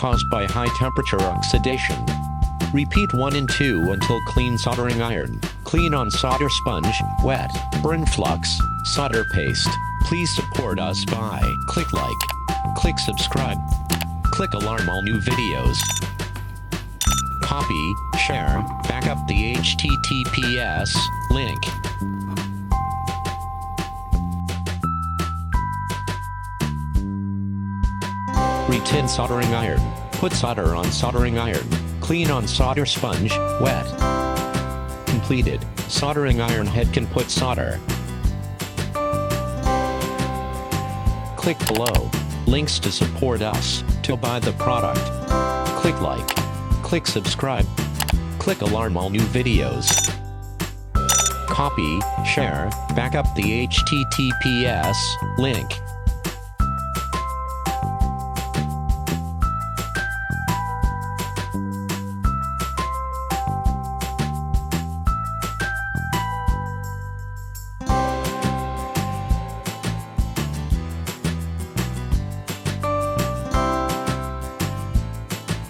caused by high temperature oxidation. Repeat 1 and 2 until clean soldering iron. Clean on solder sponge, wet, burn flux, solder paste. Please support us by click like, click subscribe, click alarm all new videos. Copy, share, back up the HTTPS link. Retin soldering iron. Put solder on soldering iron. Clean on solder sponge, wet. Completed. Soldering iron head can put solder. Click below. Links to support us, to buy the product. Click like. Click subscribe. Click alarm all new videos. Copy, share, back up the HTTPS link.